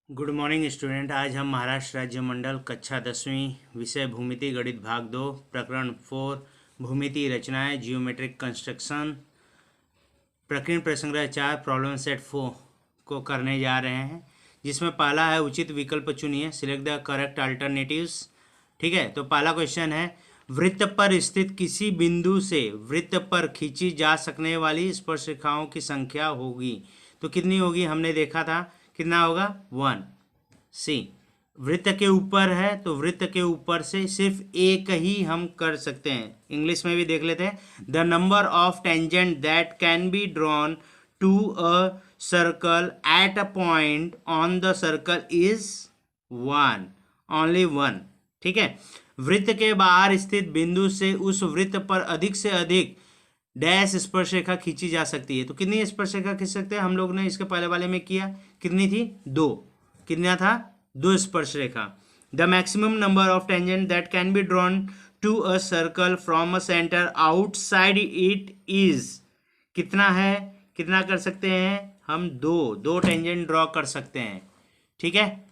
Good morning student. आज हम महाराष्ट्र राज्य मंडल कक्षा 10वीं विषय भूमिति गणित भाग 2 प्रकरण 4 भूमिति रचनाएं जियोमेट्रिक कंस्ट्रक्शन प्रकीर्ण प्रसंग्रह 4 प्रॉब्लम सेट 4 को करने जा रहे हैं, जिसमें पहला है उचित विकल्प चुनिए, सिलेक्ट द करेक्ट अल्टरनेटिव्स। ठीक है, तो पहला क्वेश्चन है वृत्त पर स्थित किसी बिंदु से वृत्त पर खींची जा सकने वाली स्पर्शरेखाओं की संख्या होगी। तो कितनी होगी, हमने देखा था कितना होगा 1। सी वृत्त के ऊपर है तो वृत्त के ऊपर से सिर्फ एक ही हम कर सकते हैं। इंग्लिश में भी देख लेते हैं, the number of tangent that can be drawn to a circle at a point on the circle is 1, only 1। ठीक है, वृत्त के बाहर स्थित बिंदु से उस वृत्त पर अधिक से अधिक डैश स्पर्शरेखा खींची जा सकती है। तो कितनी स्पर्शरेखा खींच सकते हैं, हम लोग ने इसके पहले वाले में किया, कितनी थी 2। कितना था 2 स्पर्शरेखा। The maximum number of tangent that can be drawn to a circle from a center outside it is, कितना है, कितना कर सकते हैं हम, 2 टेंजेंट ड्रॉ कर सकते हैं। ठीक है,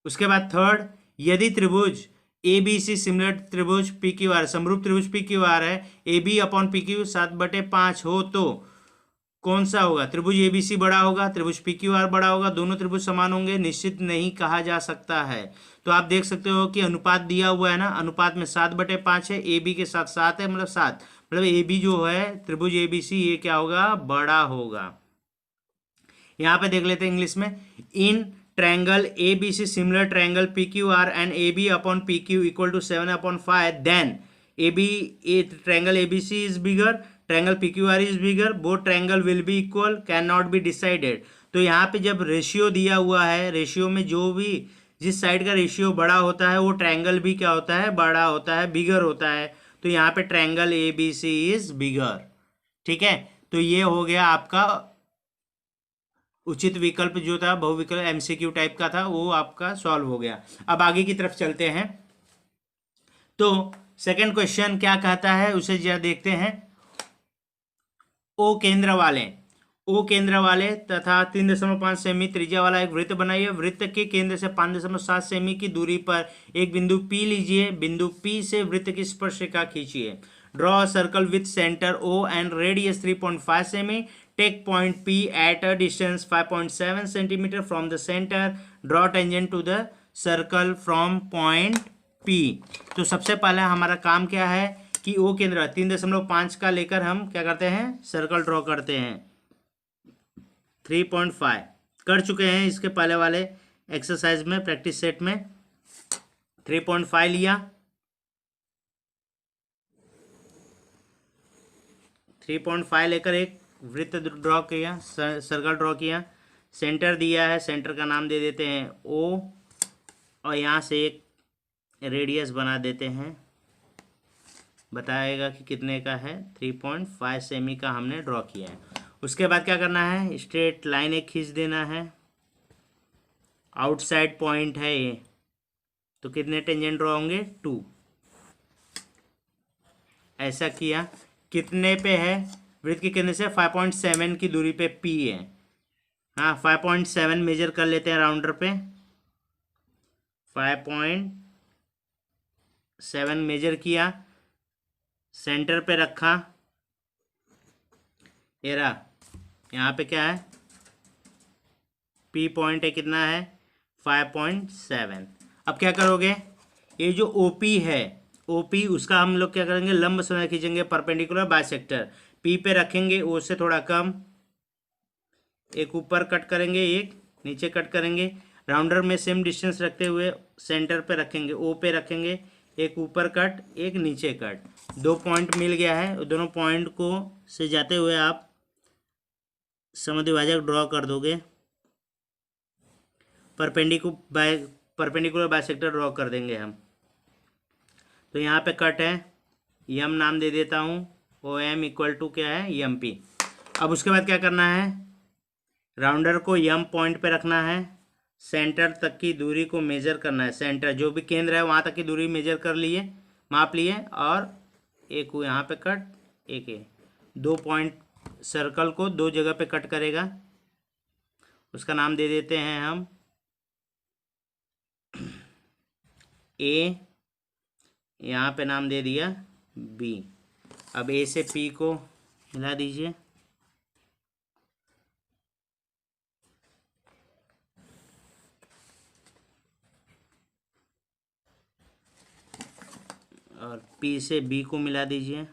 उसके बाद थर्ड, यदि त्रिभुज ए बी सी सिमिलर त्रिभुज पी क्यू आर, समरूप त्रिभुज पी क्यू आर है, A B upon P Q 7/5 हो तो कौन सा होगा, त्रिभुज ए बी सी बड़ा होगा, त्रिभुज पी क्यू आर बड़ा होगा, दोनों त्रिभुज समान होंगे, निश्चित नहीं कहा जा सकता है। तो आप देख सकते हो कि अनुपात दिया हुआ है ना, अनुपात में 7/5 है, ए बी के साथ 7 है, मतलब 7, मतलब ए बी जो है त्रिभुज ए बी सी ये क्या होगा, बड़ा होगा। यहाँ पे देख लेते हैं इंग्लिश में, in triangle A B C similar triangle P Q R and A B upon P Q equal to 7/5, then A B triangle A B C is bigger, triangle P Q R is bigger, both triangle will be equal, can not be decided. तो यहाँ पे जब ratio दिया हुआ है, ratio में जो भी जिस साइड का रेशियो बड़ा होता है वो ट्रायंगल भी क्या होता है, बड़ा होता है, बिगर होता है। तो यहाँ पे triangle A B C is bigger. ठीक है, तो ये हो गया आपका उचित विकल्प जो था, बहुविकल्प एमसीक्यू टाइप का था, वो आपका सॉल्व हो गया। अब आगे की तरफ चलते हैं। तो सेकंड क्वेश्चन क्या कहता है उसे जरा देखते हैं। ओ केंद्र वाले तथा 3.5 सेमी त्रिज्या वाला एक वृत्त बनाइए। वृत्त के केंद्र से 5.7 सेमी की दूरी पर एक बिंदु P लीजिए। बिंदु P से वृत्त की स्पर्शरेखा खींचिए। Draw circle with centre O and radius 3.5 सेमी। Take point P at a distance 5.7 centimetre from the centre. Draw tangent to the circle from point P। तो सबसे पहले हमारा काम क्या है कि ओ केंद्र 3.5 का लेकर हम क्या करते हैं, सर्कल ड्रॉ करते हैं। 3.5 कर चुके हैं इसके पहले वाले एक्सरसाइज में, प्रैक्टिस सेट में 3.5 लिया। 3.5 लेकर एक वृत्त ड्रॉ किया, सर्कल ड्रॉ किया, सेंटर दिया है, सेंटर का नाम दे देते हैं O, और यहाँ से एक रेडियस बना देते हैं, बताएगा कि कितने का है, 3.5 सेमी का हमने ड्रॉ किया है। उसके बाद क्या करना है, स्ट्रेट लाइन एक खींच देना है, आउटसाइड पॉइंट है ये, तो कितने टेंजेंट ड्रॉ होंगे, 2। ऐसा किया, कितने पे है, वृत्त के केंद्र से 5.7 की दूरी पे P है। हाँ, 5.7 मेजर कर लेते हैं राउंडर पे, 5.7 मेजर किया, सेंटर पे रखा, ये रहा, यहाँ पे क्या है, P पॉइंट है, कितना है 5.7। अब क्या करोगे, ये जो OP है, OP उसका हम लोग क्या करेंगे, लंब समय खींचेंगे, परपेंडिकुलर बाइसेक्टर P पे रखेंगे, O से थोड़ा कम, एक ऊपर कट करेंगे, एक नीचे कट करेंगे, राउंडर में सेम डिस्टेंस रखते हुए सेंटर पे रखेंगे, O पे रखेंगे, एक ऊपर कट, एक नीचे कट, 2 पॉइंट मिल गया है। दोनों पॉइंट को से जाते हुए आप समद्विभाजक ड्रॉ कर दोगे, परपेंडिकुलर बाइसेक्टर ड्रॉ कर देंगे हम। तो यहाँ पे कट है, यम नाम दे देता हूँ, OM इक्वल टू क्या है, MP। अब उसके बाद क्या करना है, राउंडर को यम पॉइंट पे रखना है, सेंटर तक की दूरी को मेजर करना है, सेंटर जो भी केंद्र है वहाँ तक की दूरी मेजर कर लिए, माप लिए, और एक यहाँ पे कट, एक ये 2 पॉइंट सर्कल को 2 जगह पे कट करेगा, उसका नाम दे देते हैं हम ए, यहाँ पे नाम दे दिया बी। अब ए से पी को मिला दीजिए, और पी से बी को मिला दीजिए।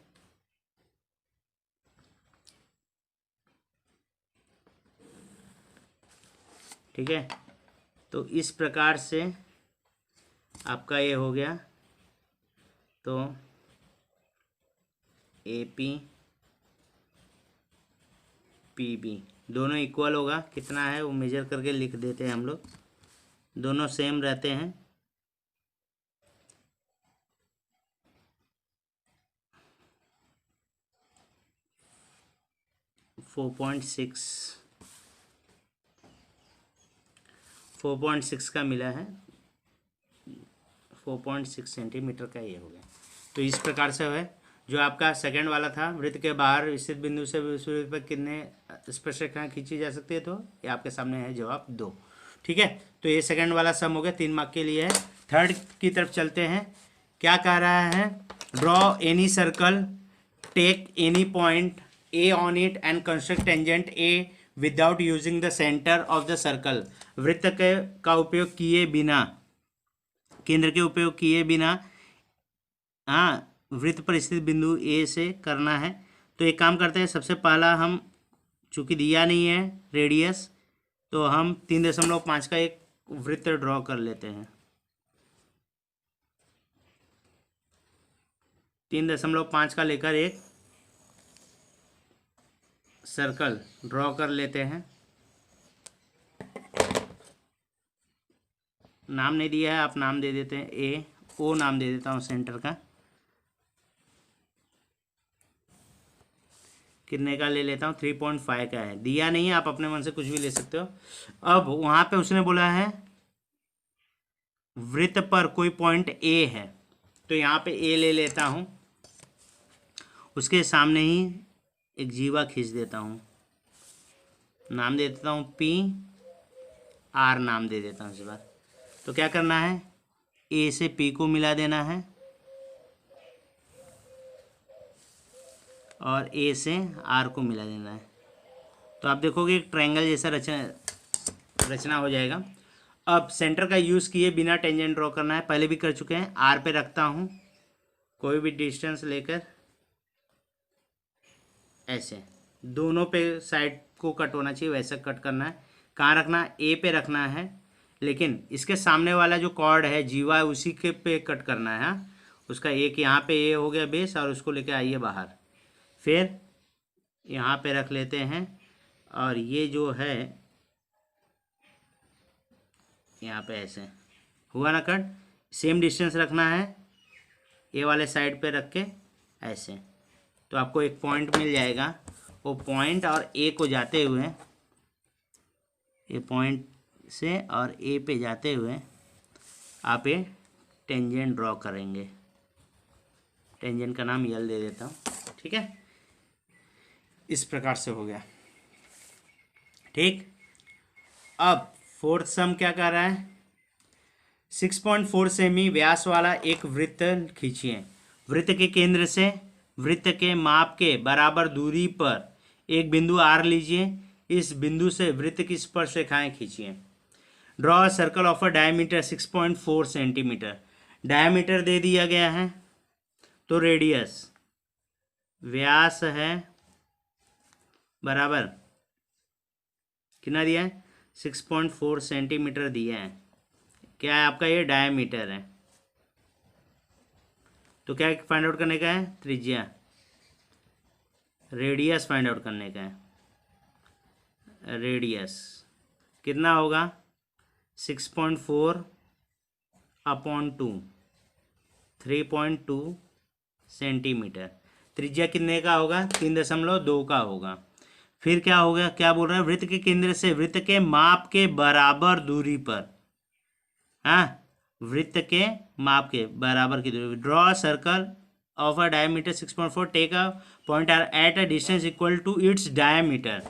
ठीक है, तो इस प्रकार से आपका ये हो गया। तो ए पी पी बी दोनों इक्वल होगा, कितना है वो मेजर करके लिख देते हैं हम लोग, दोनों सेम रहते हैं। 4.6 का मिला है, 4.6 सेंटीमीटर का ये हो गया। तो इस प्रकार से है जो आपका सेकंड वाला था, वृत्त के बाहर स्थित बिंदु से विषुववृत्त पर कितने स्पर्शरेखाएं खींची जा सकती है, तो ये आपके सामने है जवाब 2। ठीक है, तो ये सेकंड वाला सम हो गया, 3 मार्क के लिए है। थर्ड की तरफ चलते हैं। क्या कह रहा है? Draw any circle, take any point A on it and construct tangent A without using the center of the circle. वृत्त का उपयोग किए बिना, केंद्र के उपयोग किए बिना वृत्त पर स्थित बिंदु ए से करना है। तो एक काम करते हैं, सबसे पहला हम चूंकि दिया नहीं है रेडियस, तो हम 3.5 का एक वृत्त ड्रॉ कर लेते हैं। 3.5 का लेकर एक सर्कल ड्रॉ कर लेते हैं। नाम नहीं दिया है, आप नाम दे देते हैं ए, ओ नाम दे देता हूँ सेंटर का। कितने का ले लेता हूँ? 3.5 का है, दिया नहीं है, आप अपने मन से कुछ भी ले सकते हो। अब वहाँ पे उसने बोला है वृत्त पर कोई पॉइंट ए है, तो यहाँ पे ए ले लेता हूँ, उसके सामने ही एक जीवा खींच देता हूँ, नाम दे देता हूँ पी, आर नाम दे देता हूँ इस बार। तो क्या करना है? ए से पी को मिला देना है और ए से आर को मिला देना है। तो आप देखोगे एक ट्रायंगल जैसा रचना हो जाएगा। अब सेंटर का यूज़ किए बिना टेंजेंट ड्रॉ करना है, पहले भी कर चुके हैं। आर पे रखता हूँ, कोई भी डिस्टेंस लेकर ऐसे दोनों पे साइड को कट होना चाहिए, वैसा कट करना है। कहाँ रखना? ए पे रखना है, लेकिन इसके सामने वाला जो कॉर्ड है जीवा, उसी के पे कट करना है। उसका एक यहाँ पे ए हो गया बेस, और उसको लेके आइए बाहर, फिर यहाँ पे रख लेते हैं, और ये जो है यहाँ पे ऐसे हुआ ना कट। सेम डिस्टेंस रखना है, ए वाले साइड पे रख के ऐसे, तो आपको एक पॉइंट मिल जाएगा। वो पॉइंट और ए को जाते हुए, ए पॉइंट से और ए पे जाते हुए आप ये टेंजेंट ड्रॉ करेंगे। टेंजेंट का नाम यल दे देता हूँ। ठीक है, इस प्रकार से हो गया। ठीक, अब फोर्थ सम क्या कर रहा है? 6.4 सेमी व्यास वाला एक वृत्त खींचिए। वृत्त के केंद्र से वृत्त के माप के बराबर दूरी पर एक बिंदु आर लीजिए। इस बिंदु से वृत्त की स्पर्शरेखाएं खींचिए। Draw a circle of a diameter 6.4 centimetre. Diameter दे दिया गया है, तो रेडियस, व्यास है बराबर कितना दिया है? 6.4 सेंटीमीटर दिया है। क्या है आपका? ये डायमीटर है। तो क्या फाइंड आउट करने का है? त्रिज्या। रेडियस फाइंड आउट करने का है। रेडियस कितना होगा? 6.4/2, 3.2 सेंटीमीटर। त्रिज्या कितने का होगा? 3.2 का होगा। फिर क्या होगा? क्या बोल रहा है? वृत्त के केंद्र से वृत्त के माप के बराबर दूरी पर, वृत्त के माप के बराबर की दूरी। Draw circle of a diameter 6.4, take a point at a distance equal to its diameter.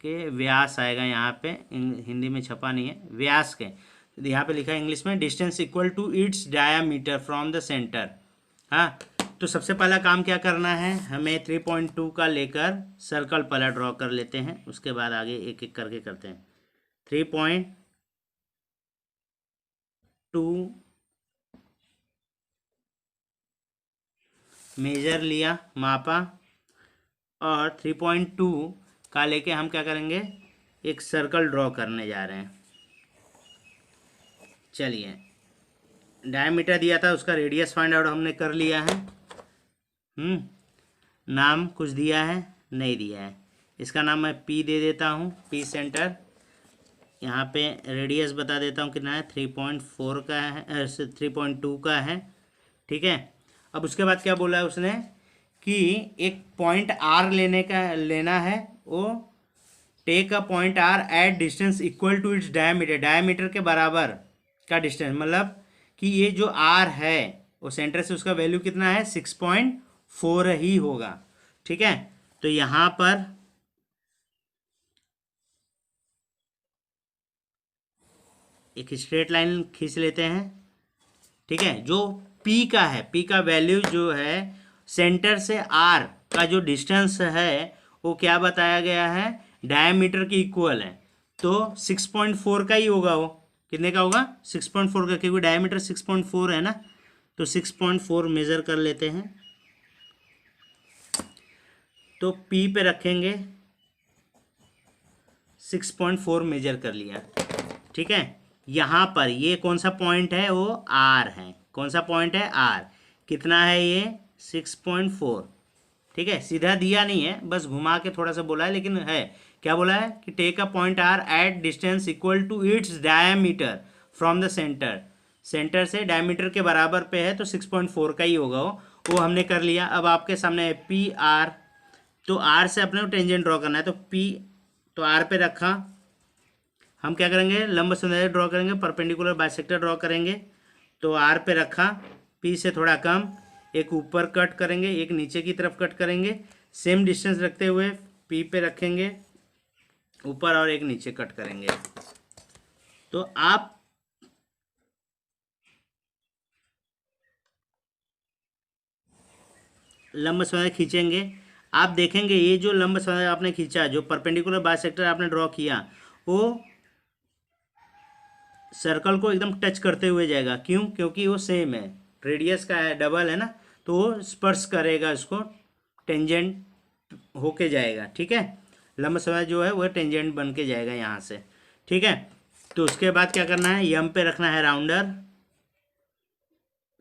के व्यास आएगा यहाँ पे, हिंदी में छपा नहीं है, व्यास के यहाँ पे लिखा है इंग्लिश में, distance equal to its diameter from the center. हाँ, तो सबसे पहला काम क्या करना है, हमें 3.2 का लेकर सर्कल पहला ड्रॉ कर लेते हैं, उसके बाद आगे एक एक करके करते हैं। 3.2 मेजर लिया, मापा, और 3.2 का लेके हम क्या करेंगे, एक सर्कल ड्रॉ करने जा रहे हैं। चलिए, डायमीटर दिया था, उसका रेडियस फाइंड आउट हमने कर लिया है। नाम कुछ दिया है, नहीं दिया है, इसका नाम मैं पी दे देता हूँ, पी सेंटर। यहाँ पे रेडियस बता देता हूँ कितना है, 3.4 का है, 3.2 का है, ठीक है। अब उसके बाद क्या बोला है उसने कि एक पॉइंट आर लेना है, वो take a point R at distance equal to its diameter, diameter के बराबर का डिस्टेंस, मतलब कि ये जो आर है वो सेंटर से उसका वैल्यू कितना है, 6.4 ही होगा, ठीक है। तो यहाँ पर एक स्ट्रेट लाइन खींच लेते हैं, ठीक है। जो P का है, P का वैल्यू जो है सेंटर से R का जो डिस्टेंस है वो क्या बताया गया है, डायमीटर के इक्वल है, तो 6.4 का ही होगा। वो कितने का होगा, 6.4 का, क्योंकि डायमीटर 6.4 है ना, तो 6.4 मेज़र कर लेते हैं। तो P पे रखेंगे, 6.4 मेजर कर लिया, ठीक है। यहाँ पर ये कौन सा पॉइंट है, वो R है, कौन सा पॉइंट है, R, कितना है ये, 6.4, ठीक है। सीधा दिया नहीं है, बस घुमा के थोड़ा सा बोला है, लेकिन है क्या बोला है कि take a point R at distance equal to its diameter from the center, center से डायमीटर के बराबर पे है, तो 6.4 का ही होगा वो हमने कर लिया। अब आपके सामने है पी आर, तो आर से अपने को टेंजेंट ड्रॉ करना है, तो पी, तो आर पे रखा, हम क्या करेंगे, लंब समद्विभाजक ड्रॉ करेंगे, परपेंडिकुलर बाइसेक्टर ड्रॉ करेंगे। तो आर पे रखा, पी से थोड़ा कम, एक ऊपर कट करेंगे, एक नीचे की तरफ कट करेंगे, सेम डिस्टेंस रखते हुए पी पे रखेंगे ऊपर, और एक नीचे कट करेंगे। तो आप लंब समद्विभाजक खींचेंगे, आप देखेंगे ये जो लंब समद्विभाजक आपने खींचा, जो परपेंडिकुलर बाइसेक्टर आपने ड्रॉ किया, वो सर्कल को एकदम टच करते हुए जाएगा। क्यों, क्योंकि वो सेम है, रेडियस का है, डबल है ना, तो वो स्पर्श करेगा, उसको टेंजेंट होके जाएगा, ठीक है। लंब समद्विभाजक जो है वह टेंजेंट बन के जाएगा यहाँ से, ठीक है। तो उसके बाद क्या करना है, यम पे रखना है राउंडर,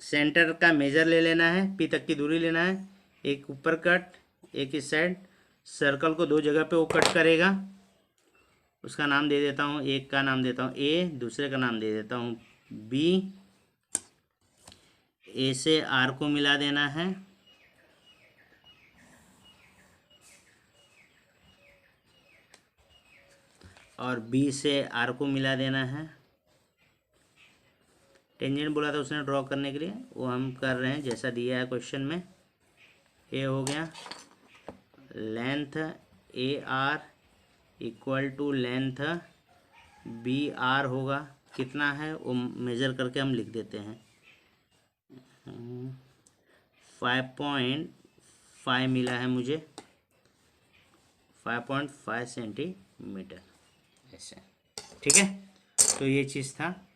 सेंटर का मेजर ले लेना है, पी तक की दूरी लेना है, एक ऊपर कट, एक इस साइड, सर्कल को दो जगह पे वो कट करेगा, उसका नाम दे देता हूँ, एक का नाम देता हूँ ए, दूसरे का नाम दे देता हूँ बी। ए से आर को मिला देना है, और बी से आर को मिला देना है। टेंजेंट बोला था उसने ड्रॉ करने के लिए, वो हम कर रहे हैं जैसा दिया है क्वेश्चन में। ए हो गया, length A R equal to length B R होगा, कितना है वो मेज़र करके हम लिख देते हैं, 5.5 मिला है मुझे, 5.5 सेंटीमीटर, ऐसे, ठीक है। तो ये चीज़ था,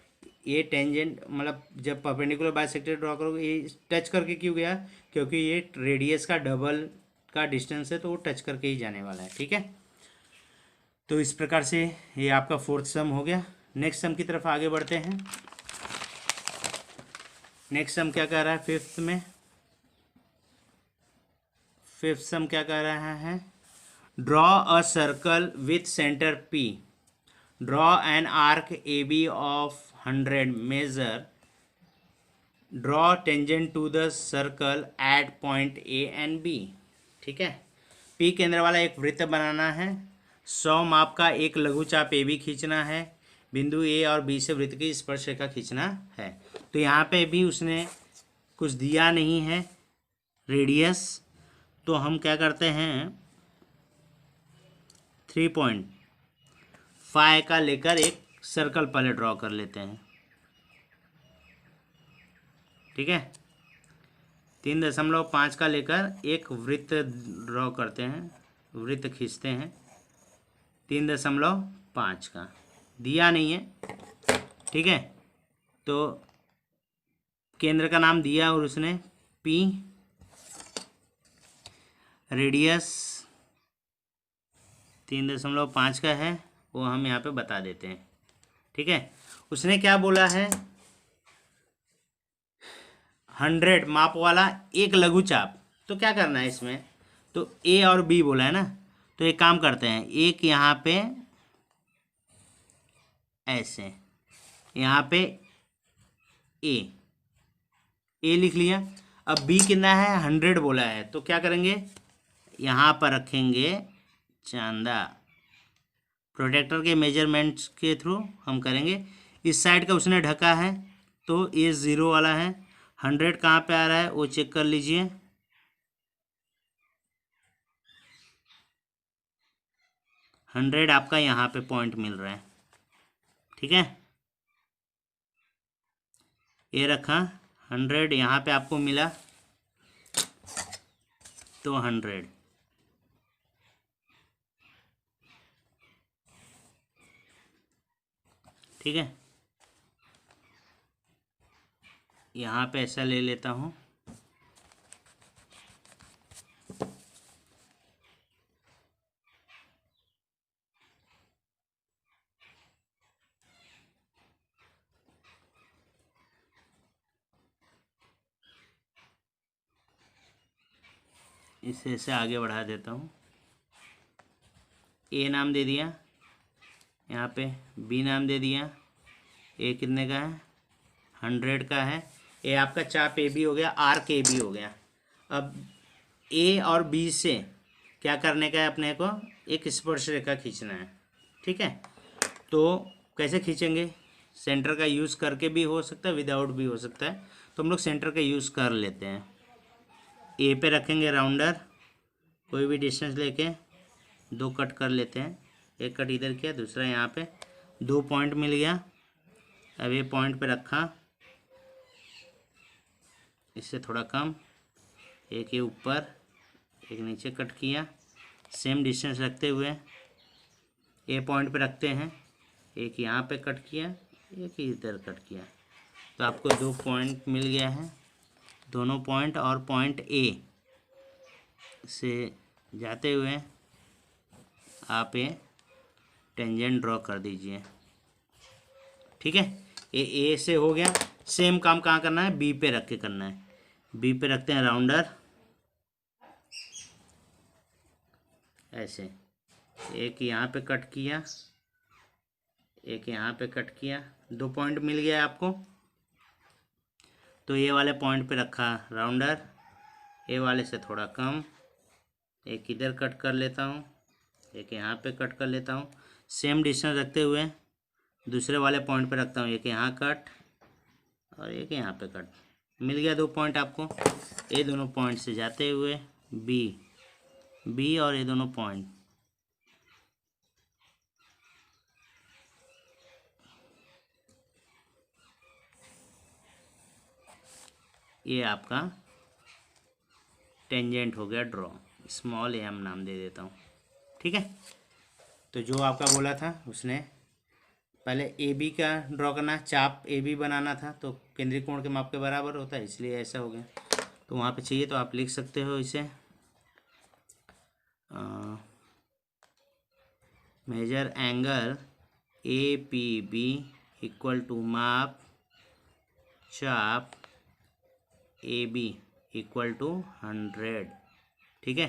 ये टेंजेंट मतलब जब परपेंडिकुलर बाइसेक्टर ड्रॉ करोगे, ये टच करके क्यों गया, क्योंकि ये रेडियस का डबल का डिस्टेंस है, तो वो टच करके ही जाने वाला है, ठीक है। तो इस प्रकार से ये आपका फोर्थ सम हो गया। नेक्स्ट सम की तरफ आगे बढ़ते हैं। नेक्स्ट सम क्या कह रहा है, फिफ्थ में, फिफ्थ सम क्या कह रहा है, draw a circle with center P, draw an arc A B of 100 major, draw tangent to the circle at point A and B, ठीक है। पी केंद्र वाला एक वृत्त बनाना है, 100 माप का एक लघु चाप ए बी खींचना है, बिंदु ए और बी से वृत्त की स्पर्श रेखा खींचना है। तो यहाँ पे भी उसने कुछ दिया नहीं है रेडियस, तो हम क्या करते हैं, 3.5 का लेकर एक सर्कल पहले ड्रॉ कर लेते हैं, ठीक है। 3.5 का लेकर एक वृत्त ड्रॉ करते हैं, वृत्त खींचते हैं 3.5 का, दिया नहीं है, ठीक है। तो केंद्र का नाम दिया और उसने P, रेडियस 3.5 का है, वो हम यहाँ पे बता देते हैं, ठीक है। उसने क्या बोला है, 100 माप वाला एक लघु चाप। तो क्या करना है इसमें, तो A और B बोला है ना, तो एक काम करते हैं, एक यहाँ पे ऐसे, यहाँ पे A लिख लिया। अब B कितना है, 100 बोला है, तो क्या करेंगे, यहाँ पर रखेंगे चांदा, प्रोटेक्टर के मेजरमेंट्स के थ्रू हम करेंगे। इस साइड का उसने ढका है, तो ये 0 वाला है। 100 कहाँ पे आ रहा है वो चेक कर लीजिए, 100 आपका यहाँ पे पॉइंट मिल रहा है, ठीक है। ये रखा 100, यहाँ पे आपको मिला तो 100, ठीक है। यहाँ पे ऐसा ले लेता हूँ, इसे ऐसे आगे बढ़ा देता हूँ। A नाम दे दिया, यहाँ पे B नाम दे दिया। A कितने का है, 100 का है। A आपका चाप AB हो गया, आर्क AB हो गया। अब A और B से क्या करने का है, अपने को एक स्पर्श रेखा खींचना है, ठीक है। तो कैसे खींचेंगे, सेंटर का यूज़ करके भी हो सकता है, विदाउट भी हो सकता है, तो हम लोग सेंटर का यूज़ कर लेते हैं। A पे रखेंगे राउंडर, कोई भी डिस्टेंस लेके 2 कट कर लेते हैं, एक कट इधर किया, दूसरा यहाँ पे, 2 पॉइंट मिल गया। अब ये पॉइंट पे रखा, इससे थोड़ा कम, एक ये ऊपर एक नीचे कट किया, सेम डिस्टेंस रखते हुए ए पॉइंट पे रखते हैं, एक यहाँ पे कट किया, एक इधर कट किया, तो आपको 2 पॉइंट मिल गया है। दोनों पॉइंट और पॉइंट ए से जाते हुए आप ये टेंजेंट ड्रॉ कर दीजिए, ठीक है। ए से हो गया। सेम काम कहाँ करना है, बी पे रख के करना है। बी पे रखते हैं राउंडर, ऐसे एक यहाँ पे कट किया, एक यहाँ पे कट किया, 2 पॉइंट मिल गया आपको। तो ये वाले पॉइंट पे रखा राउंडर, ए वाले से थोड़ा कम, एक इधर कट कर लेता हूँ, एक यहाँ पे कट कर लेता हूँ, सेम डिस्टेंस रखते हुए दूसरे वाले पॉइंट पे रखता हूँ, एक यहाँ कट और एक यहाँ पे कट, मिल गया 2 पॉइंट आपको। ये दोनों पॉइंट से जाते हुए बी और ये दोनों पॉइंट, ये आपका टेंजेंट हो गया ड्रॉ, स्मॉल एम नाम दे देता हूँ, ठीक है। तो जो आपका बोला था उसने पहले ए बी का ड्रॉ करना, चाप ए बी बनाना था, तो केंद्रीय कोण के माप के बराबर होता है, इसलिए ऐसा हो गया। तो वहाँ पे चाहिए तो आप लिख सकते हो इसे, major angle A P B equal to माप चाप ए बी इक्वल टू 100, ठीक है।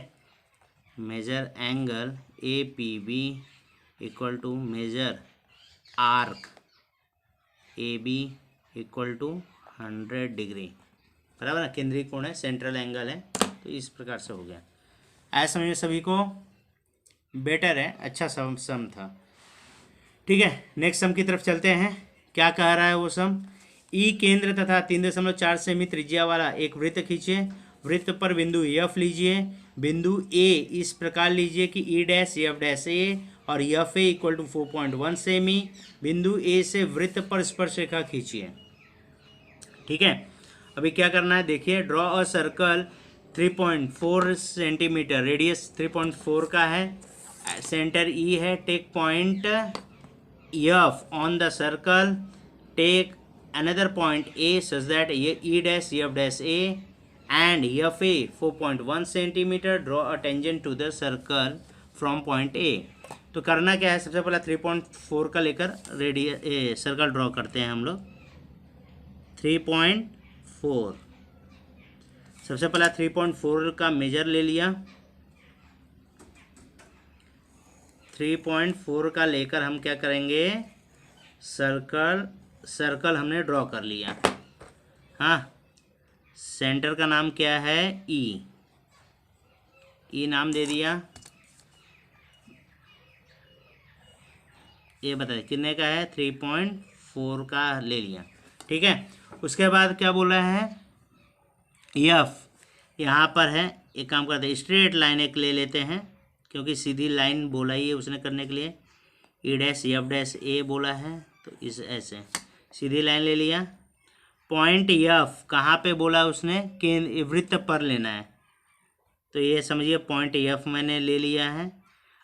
Major angle A P B equal to major arc A B equal to 100 degree, बराबर ना, केंद्रीय कोण है, सेंट्रल एंगल है, तो इस प्रकार से हो गया। ऐसा समझ में सभी को बेटर है, अच्छा सम था, ठीक है। नेक्स्ट सम की तरफ चलते हैं। क्या कह रहा है वो सम, ई केंद्र तथा 3.4 सेमी त्रिज्या वाला एक वृत्त खींचिए, वृत्त पर बिंदु एफ लीजिए, बिंदु ए इस प्रकार लीजिए कि E dash F dash A और एफ ए इक्वल टू 4.1 सेमी, बिंदु ए से वृत्त पर स्पर्श रेखा खींचिए, ठीक है। अभी क्या करना है देखिए, draw a circle 3.4 centimeter, radius 3.4 का है, सेंटर ई है, take point F on the circle, take another point A such that E dash F dash A and FA 4.1 centimeter, draw a tangent to the circle from point A। तो करना क्या है, सबसे पहला 3.4 का लेकर radius circle draw करते हैं हम लोग। 3.4 सबसे पहला 3.4 का मेजर ले लिया, 3.4 का लेकर हम क्या करेंगे, सर्कल हमने ड्रॉ कर लिया। हाँ, सेंटर का नाम क्या है, ई नाम दे दिया। ये बताइए कितने का है, 3.4 का ले लिया। ठीक है, उसके बाद क्या बोला है, एफ यहाँ पर है। एक काम करते हैं, स्ट्रेट लाइन एक ले लेते हैं, क्योंकि सीधी लाइन बोला ही है उसने करने के लिए। ई डैश एफ डैश ए बोला है, तो इस ऐसे सीधी लाइन ले लिया। पॉइंट एफ कहाँ पे बोला उसने, कि वृत्त पर लेना है, तो ये समझिए पॉइंट एफ मैंने ले लिया है।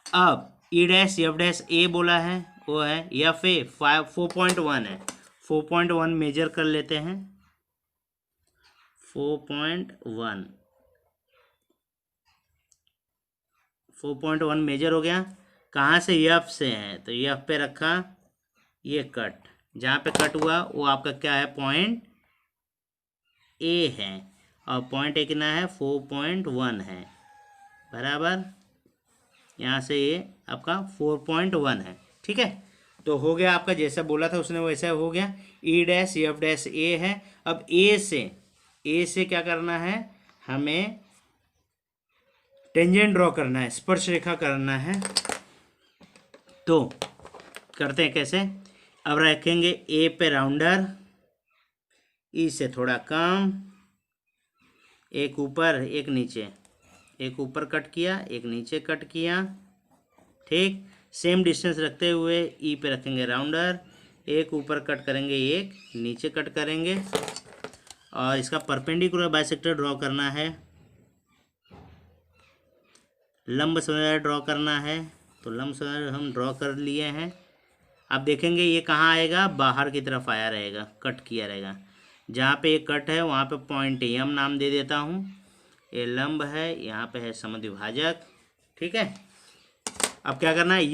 अब ई डैश एफ डैश ए बोला है, वो है एफ ए 4.1 है, 4.1 मेजर कर लेते हैं। 4.1 मेजर हो गया। कहाँ से, एफ से है, तो एफ पे रखा, ये कट, जहाँ पे कट हुआ वो आपका क्या है, पॉइंट ए है, और पॉइंट ए कितना है, 4.1 है, बराबर। यहाँ से ये आपका 4.1 है। ठीक है, तो हो गया आपका, जैसा बोला था उसने वैसा हो गया। ई डैश एफ डैश ए है। अब ए से क्या करना है, हमें टेंजेंट ड्रॉ करना है, स्पर्श रेखा करना है। तो करते हैं कैसे, अब रखेंगे ए पे राउंडर, ई से थोड़ा कम, एक ऊपर एक नीचे, एक ऊपर कट किया, एक नीचे कट किया। ठीक, सेम डिस्टेंस रखते हुए ई पे रखेंगे राउंडर, एक ऊपर कट करेंगे, एक नीचे कट करेंगे, और इसका परपेंडिकुलर बाइसेक्टर ड्रॉ करना है, लंब समद्विभाजक ड्रॉ करना है। तो लंब समद्विभाजक हम ड्रॉ कर लिए हैं। आप देखेंगे ये कहाँ आएगा, बाहर की तरफ आया रहेगा, कट किया रहेगा। जहाँ पे ये कट है वहाँ पे पॉइंट एम नाम दे देता हूँ, ये लंब है, यहाँ पे है समद्विभाजक। ठीक है, अब क्या करना है,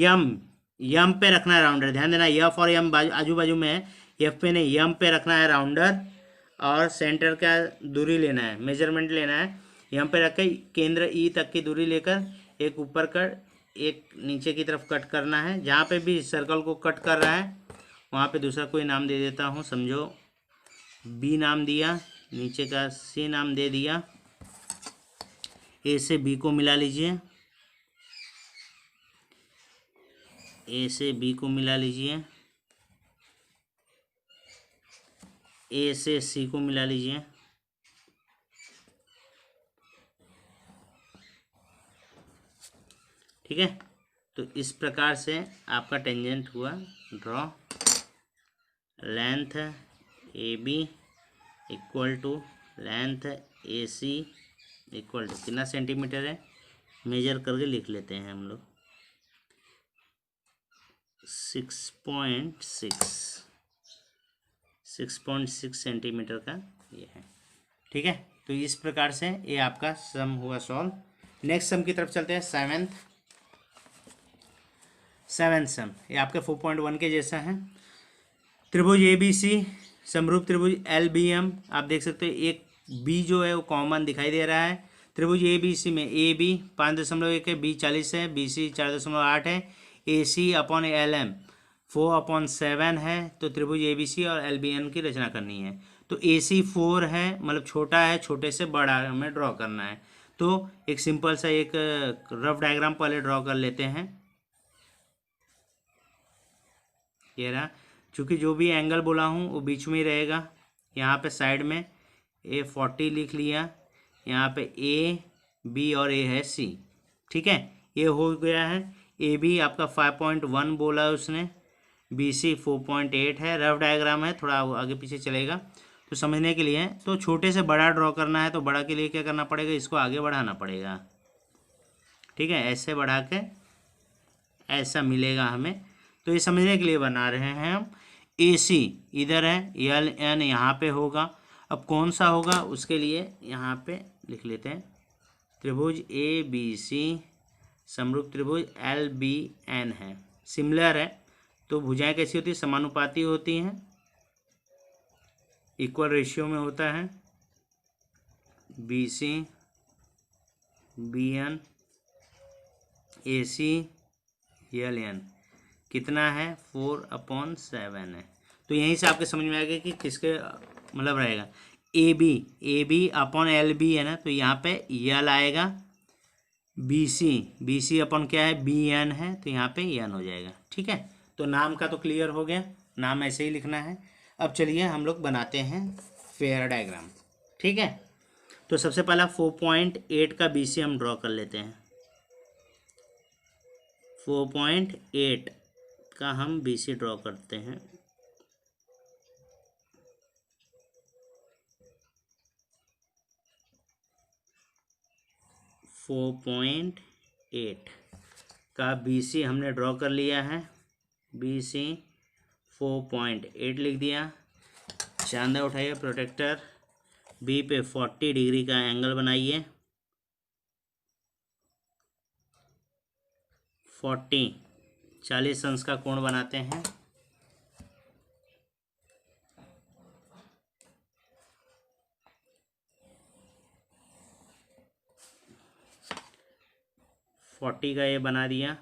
यम पे रखना है राउंडर। ध्यान देना, एफ और यम आजू बाजू में है, एफ पे नहीं, यम पे रखना है राउंडर, और सेंटर का दूरी लेना है, मेजरमेंट लेना है। यम पे रख के केंद्र ई तक की दूरी लेकर एक ऊपर कट, एक नीचे की तरफ कट करना है। जहाँ पे भी सर्कल को कट कर रहा है वहाँ पे दूसरा कोई नाम दे देता हूँ, समझो बी नाम दिया, नीचे का सी नाम दे दिया। ए से बी को मिला लीजिए, ए से बी को मिला लीजिए, ए से सी को मिला लीजिए। ठीक है, तो इस प्रकार से आपका टेंजेंट हुआ draw. Length A B equal to length A C equal to कितना सेंटीमीटर है, मेजर करके लिख लेते हैं हम लोग, 6.6 सेंटीमीटर का ये है। ठीक है, तो इस प्रकार से ये आपका सम हुआ सॉल्व। नेक्स्ट सम की तरफ चलते हैं, सेवेंथ सम। ये आपके 4.1 के जैसा है। त्रिभुज ए बी सी, समरूप त्रिभुज एल बी एम। आप देख सकते हैं एक बी जो है वो कॉमन दिखाई दे रहा है। त्रिभुज ए बी सी में ए बी 5.1 है, बी 40 है, बी सी 4.8 है, ए सी अपॉन एल एम 4/7 है। तो त्रिभुज ए बी सी और एल बी एम की रचना करनी है। तो ए सी 4 है, मतलब छोटा है, छोटे से बड़ा हमें ड्रॉ करना है। तो एक सिंपल सा एक रफ डायग्राम पहले ड्रॉ कर लेते हैं। ये रहा, चूँकि जो भी एंगल बोला हूँ वो बीच में ही रहेगा। यहाँ पे साइड में ए 40 लिख लिया, यहाँ पे ए बी और ए है सी। ठीक है, ये हो गया है। ए बी आपका 5.1 बोला है उसने, बी सी 4.8 है। रफ डायग्राम है, थोड़ा आगे पीछे चलेगा। तो समझने के लिए, तो छोटे से बड़ा ड्रॉ करना है तो बड़ा के लिए क्या करना पड़ेगा, इसको आगे बढ़ाना पड़ेगा। ठीक है, ऐसे बढ़ा के ऐसा मिलेगा हमें। तो ये समझने के लिए बना रहे हैं हम। ए सी इधर है, एल एन यहाँ पे होगा। अब कौन सा होगा उसके लिए यहाँ पे लिख लेते हैं, त्रिभुज ए बी सी समरूप त्रिभुज एल बी एन है, सिमिलर है। तो भुजाएं कैसी होती है, समानुपाती होती हैं, इक्वल रेशियो में होता है। B C B N A C L N कितना है, 4/7 है। तो यहीं से आपके समझ में आएगा कि किसके मतलब रहेगा। A B upon L B है ना, तो यहाँ पे यल आएगा। बी सी अपॉन क्या है, बी एन है, तो यहाँ पे एन हो जाएगा। ठीक है, तो नाम का तो क्लियर हो गया, नाम ऐसे ही लिखना है। अब चलिए हम लोग बनाते हैं फेयर डायग्राम। ठीक है, तो सबसे पहला 4.8 का बी सी हम ड्रॉ कर लेते हैं। 4.8 का हम बी सी ड्रॉ करते हैं। फोर पॉइंट एट का बी सी हमने ड्रॉ कर लिया है। बी सी 4.8 लिख दिया। चांदा उठाइए प्रोटेक्टर, बी पे 40 डिग्री का एंगल बनाइए। 40 अंश का कोण बनाते हैं। फोर्टी का ये बना दिया।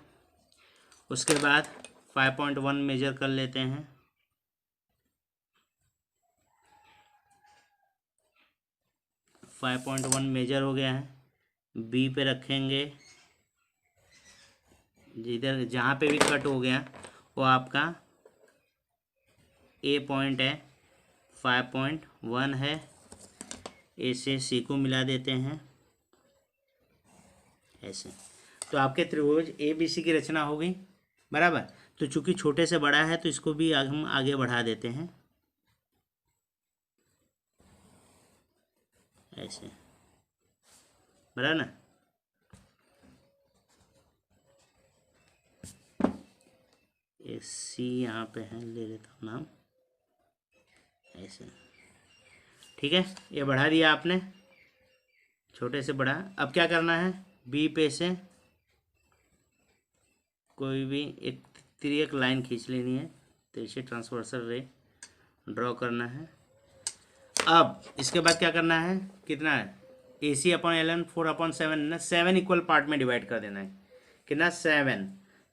उसके बाद 5.1 मेजर कर लेते हैं। फाइव पॉइंट वन मेजर हो गया है। बी पे रखेंगे, जिधर जहाँ पे भी कट हो गया वो आपका ए पॉइंट है, 5.1 है। ए से सी को मिला देते हैं ऐसे। तो आपके त्रिभुज ए बी सी की रचना हो गई बराबर। तो चूंकि छोटे से बड़ा है तो इसको भी हम आगे बढ़ा देते हैं ऐसे, बराबर ना। ए सी यहाँ पे है, ले लेता हूँ नाम ऐसे। ठीक है, ये बढ़ा दिया आपने छोटे से बड़ा। अब क्या करना है, बी पे से कोई भी एक तिर्यक लाइन खींच लेनी है, तिरछे ट्रांसवर्सल रे ड्रॉ करना है। अब इसके बाद क्या करना है, कितना है, ए सी अपॉन एल एन 4/7 ना, 7 इक्वल पार्ट में डिवाइड कर देना है। कितना,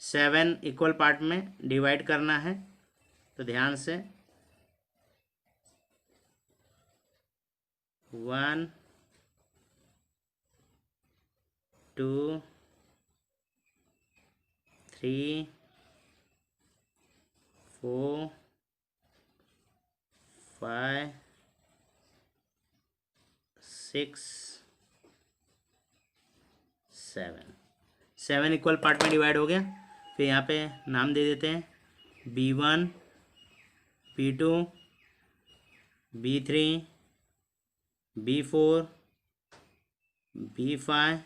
7 इक्वल पार्ट में डिवाइड करना है। तो ध्यान से 1 2 3 4 5 6 7 इक्वल पार्ट में डिवाइड हो गया। फिर यहाँ पे नाम दे देते हैं, B1 B2 B3 B4 B5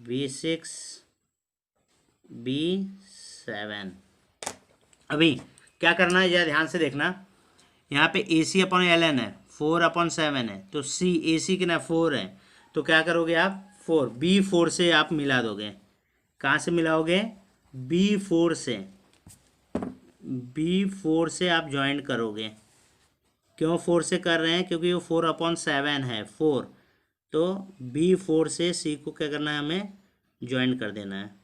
B6 B7। अभी क्या करना है, जरा ध्यान से देखना। यहाँ पे ए सी अपॉन एल एन है, 4/7 है, तो सी ए सी कितना 4 है। तो क्या करोगे आप, 4 B4 से आप मिला दोगे। कहाँ से मिलाओगे, B4 से, B4 से आप ज्वाइन करोगे। क्यों 4 से कर रहे हैं, क्योंकि वो 4/7 है 4। तो B4 से सी को क्या करना है, हमें ज्वाइन कर देना है।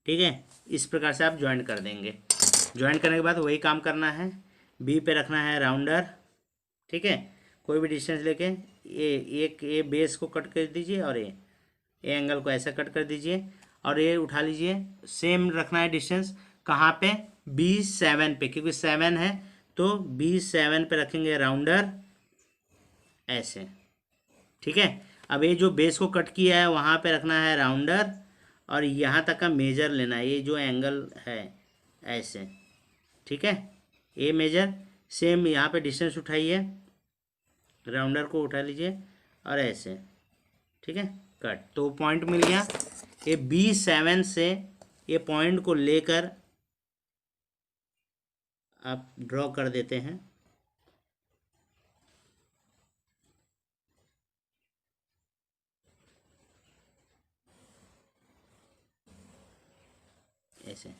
ठीक है, इस प्रकार से आप ज्वाइन कर देंगे। ज्वाइन करने के बाद वही काम करना है, बी पे रखना है राउंडर। ठीक है, कोई भी डिस्टेंस लेके ए बेस को कट कर दीजिए और ए एंगल को ऐसा कट कर दीजिए और ये उठा लीजिए। सेम रखना है डिस्टेंस, कहाँ पे, B7 पे, क्योंकि 7 है तो B7 पे रखेंगे राउंडर ऐसे। ठीक है, अब ये जो बेस को कट किया है वहाँ पे रखना है राउंडर और यहाँ तक का मेजर लेना है, ये जो एंगल है ऐसे। ठीक है, ए मेजर, सेम यहाँ पे डिस्टेंस उठाइए, राउंडर को उठा लीजिए और ऐसे, ठीक है, कट। तो पॉइंट मिल गया। ये B7 से ये पॉइंट को लेकर आप ड्रॉ कर देते हैं। ऐसे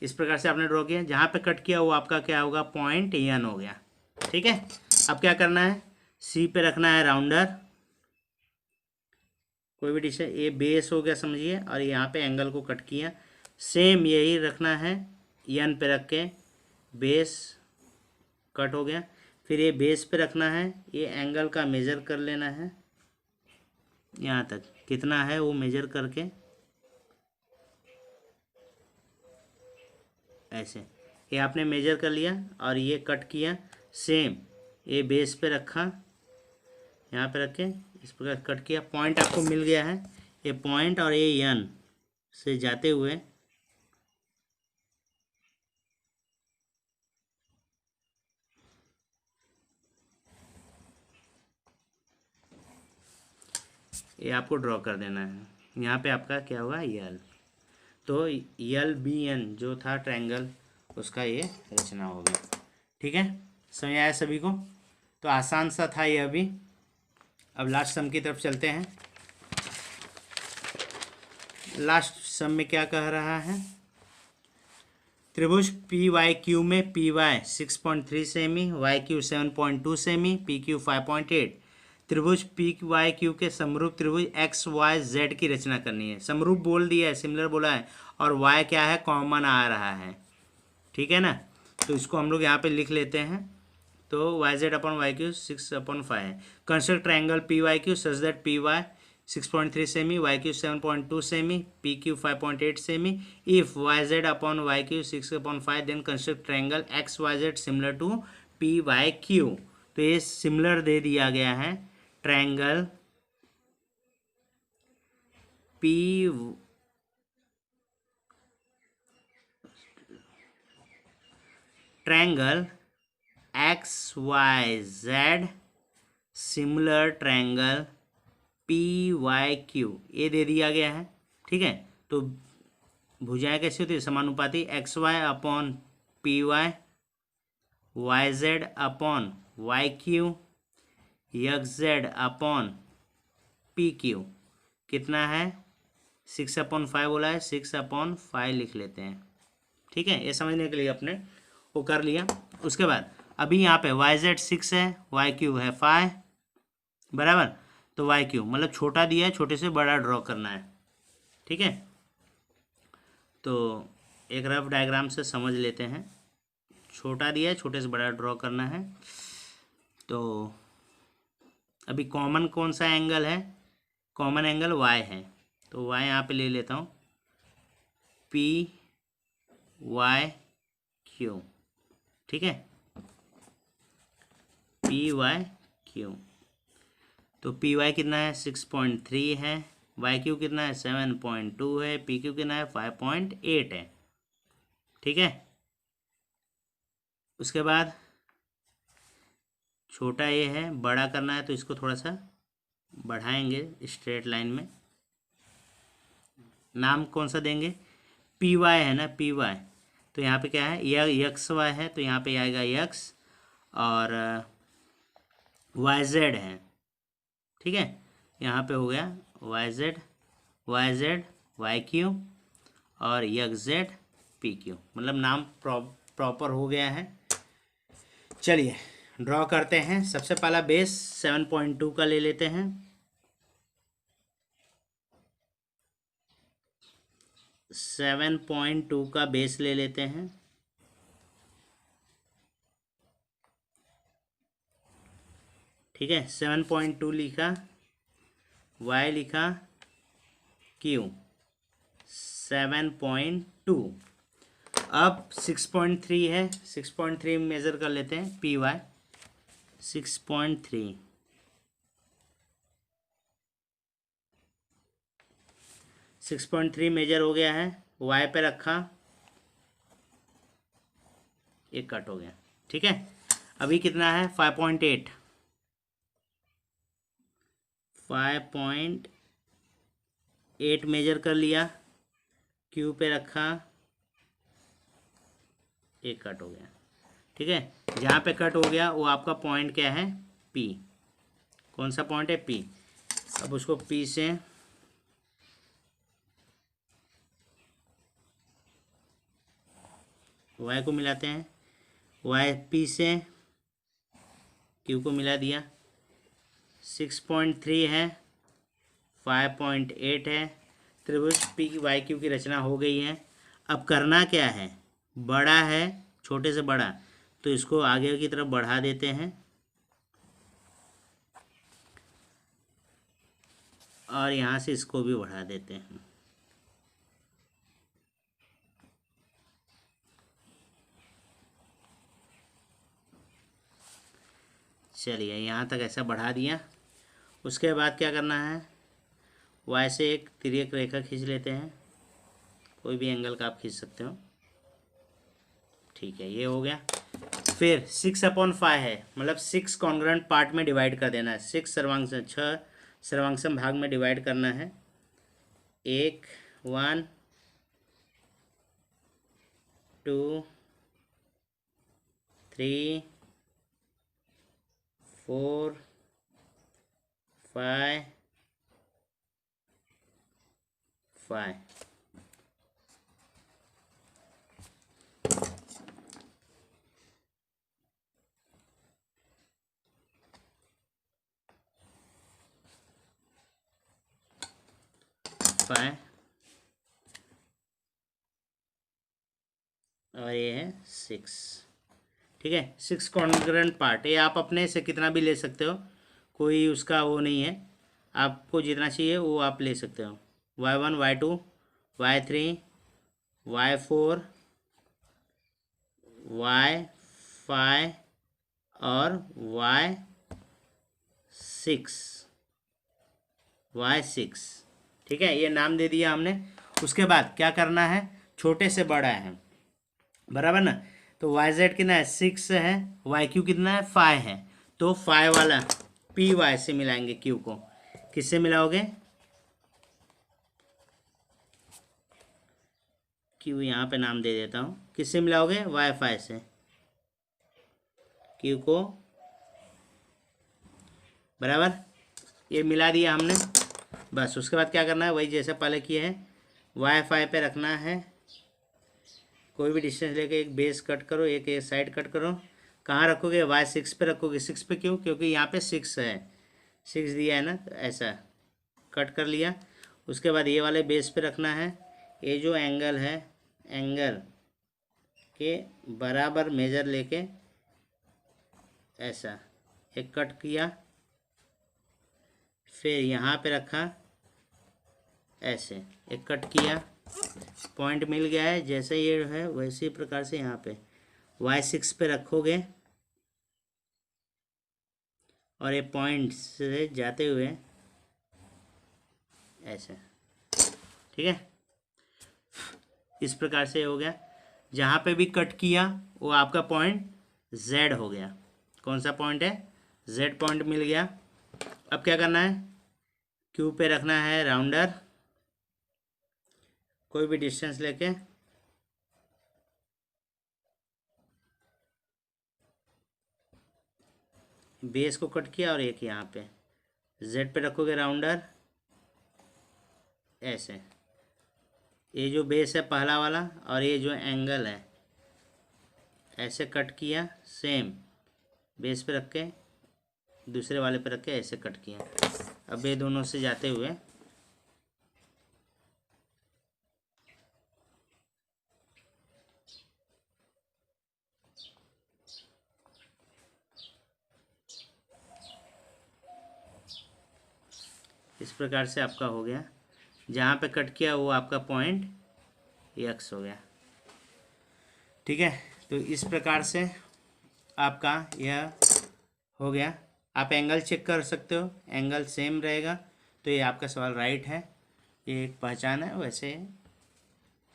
इस प्रकार से आपने ड्रॉ किया। जहाँ पे कट किया वो आपका क्या होगा, पॉइंट N हो गया। ठीक है, अब क्या करना है, C पे रखना है राउंडर, कोई भी डिश है, ये बेस हो गया समझिए, और यहाँ पे एंगल को कट किया। सेम यही रखना है, N पे रख के बेस कट हो गया। फिर ये बेस पे रखना है, ये एंगल का मेजर कर लेना है, यहाँ तक कितना है वो मेजर करके ऐसे, ये आपने मेजर कर लिया और ये कट किया। सेम ये बेस पे रखा, यहाँ पे रख के इस प्रकार कट किया, पॉइंट आपको मिल गया है। ये पॉइंट और ये N से जाते हुए ये आपको ड्रॉ कर देना है। यहाँ पे आपका क्या होगा, L। तो LBN जो था ट्रायंगल, उसका ये रचना हो गया। ठीक है, समझ आया सभी को? तो आसान सा था ये अभी। अब लास्ट सम की तरफ चलते हैं। लास्ट सम में क्या कह रहा है, त्रिभुज PYQ में PY 6.3 semi, YQ 7.2 semi, PQ 5.8। त्रिभुज PYQ के समरूप त्रिभुज XYZ की रचना करनी है। समरूप बोल दिया है, सिमिलर बोला है, और Y क्या है, कॉमन आ रहा है। ठीक है ना, तो इसको हम लोग यहाँ पे लिख लेते हैं। तो YZ अपॉन YQ 6/5 है। Construct triangle PYQ such that PY 6.3 semi, YQ 7.2 semi, PQ 5.8 semi. If YZ upon YQ 6/5, then construct triangle XYZ similar to PYQ। तो ये सिमिलर दे दिया गया है, triangle triangle XYZ similar triangle PYQ ये दे दिया गया है। ठीक है, तो भुजाएं कैसी होती है, समानुपाती, XY upon PY, YZ upon YQ, XZ upon PQ। कितना है, 6/5 बोला है, 6/5 लिख लेते हैं। ठीक है, ये समझने के लिए अपने वो कर लिया। उसके बाद अभी यहाँ पे YZ 6 है, YQ है 5, बराबर। तो YQ मतलब छोटा दिया है, छोटे से बड़ा ड्रॉ करना है। ठीक है, तो एक रफ डायग्राम से समझ लेते हैं। छोटा दिया है, छोटे से बड़ा ड्रॉ करना है। तो अभी कॉमन कौन सा एंगल है, कॉमन एंगल Y है, तो Y यहाँ पे ले लेता हूँ, PYQ। ठीक है, PYQ। तो PY कितना है, 6.3 है, YQ कितना है, 7.2 है, PQ कितना है, 5.8 है। ठीक है, उसके बाद छोटा ये है, बड़ा करना है, तो इसको थोड़ा सा बढ़ाएंगे स्ट्रेट लाइन में। नाम कौन सा देंगे, PY है ना, PY। तो यहाँ पे क्या है, यह XY है, तो यहाँ पे आएगा X, और YZ है। ठीक है, यहाँ पे हो गया YZ YQ और XZ PQ, मतलब नाम प्रॉपर हो गया है। चलिए ड्रॉ करते हैं। सबसे पहला बेस 7.2 का ले लेते हैं। 7.2 का बेस ले लेते हैं। ठीक है, 7.2 लिखा, Y लिखा, Q 7.2। अब 6.3 है, 6.3 मेज़र कर लेते हैं, PY 6.3। 6.3 मेजर हो गया है, Y पे रखा, ये कट हो गया। ठीक है, अभी कितना है 5.8, 5.8 मेजर कर लिया, क्यू पे रखा, एक कट हो गया। ठीक है, जहाँ पे कट हो गया वो आपका पॉइंट क्या है, पी। कौन सा पॉइंट है, पी। अब उसको पी से वाई को मिलाते हैं, वाई पी से क्यू को मिला दिया, 6.3 है, 5.8 है, त्रिभुज पी वाई क्यू की रचना हो गई है। अब करना क्या है, बड़ा है छोटे से बड़ा, तो इसको आगे की तरफ बढ़ा देते हैं और यहाँ से इसको भी बढ़ा देते हैं। चलिए यहाँ तक ऐसा बढ़ा दिया। उसके बाद क्या करना है, वाई से एक तिर्यक रेखा खींच लेते हैं, कोई भी एंगल का आप खींच सकते हो। ठीक है, ये हो गया। फिर 6/5 है, मतलब 6 कॉन्ग्रुएंट पार्ट में डिवाइड कर देना है, 6 सर्वांश 6 सर्वांशम भाग में डिवाइड करना है। 1 1 2 3 4 5 5। और ये है 6। ठीक है, 6 कॉन्ग्रुएंट पार्ट, ये आप अपने से कितना भी ले सकते हो, कोई उसका वो नहीं है, आपको जितना चाहिए वो आप ले सकते हो। y1 y2 y3 y4 y5 और y6। ठीक है, ये नाम दे दिया हमने। उसके बाद क्या करना है, छोटे से बड़ा है, बराबर ना। तो वाई जेड कितना है, 6 है, वाई क्यू कितना है, 5 है। तो 5 वाला पी वाई से मिलाएंगे, क्यू को किससे मिलाओगे, क्यू यहाँ पे नाम दे देता हूँ, किससे मिलाओगे, वाई 5 से क्यू को, बराबर। ये मिला दिया हमने, बस। उसके बाद क्या करना है, वही जैसे पहले किए हैं, वाई 5 पे रखना है, कोई भी डिस्टेंस लेके एक बेस कट करो, एक साइड कट करो। कहाँ रखोगे, वाई 6 पे रखोगे। 6 पे क्यों, क्योंकि यहाँ पे 6 है, 6 दिया है ना, तो ऐसा कट कर लिया। उसके बाद ये वाले बेस पे रखना है, ये जो एंगल है, एंगल के बराबर मेजर लेके ऐसा एक कट किया, फिर यहाँ पे रखा, ऐसे एक कट किया, पॉइंट मिल गया है। जैसे ये है वैसे प्रकार से यहाँ पे y6 पे रखोगे और ये पॉइंट से जाते हुए ऐसे, ठीक है, इस प्रकार से हो गया। जहाँ पे भी कट किया वो आपका पॉइंट z हो गया। कौन सा पॉइंट है, z पॉइंट मिल गया। अब क्या करना है, क्यू पे रखना है राउंडर, कोई भी डिस्टेंस लेके, बेस को कट किया और एक यहाँ पे z पे रखोगे राउंडर, ऐसे। ये जो बेस है पहला वाला और ये जो एंगल है, ऐसे कट किया, सेम बेस पे रख के दूसरे वाले पे रख के ऐसे कट किया। अब ये दोनों से जाते हुए इस प्रकार से आपका हो गया। जहाँ पे कट किया वो आपका पॉइंट x हो गया। ठीक है, तो इस प्रकार से आपका यह हो गया। आप एंगल चेक कर सकते हो, एंगल सेम रहेगा तो ये आपका सवाल राइट है। ये एक पहचान है, वैसे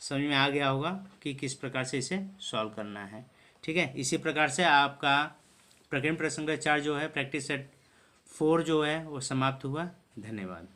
समझ में आ गया होगा कि किस प्रकार से इसे सॉल्व करना है। ठीक है, इसी प्रकार से आपका प्रकरण प्रसंग 4 जो है प्रैक्टिस सेट 4 जो है वो समाप्त हुआ। धन्यवाद।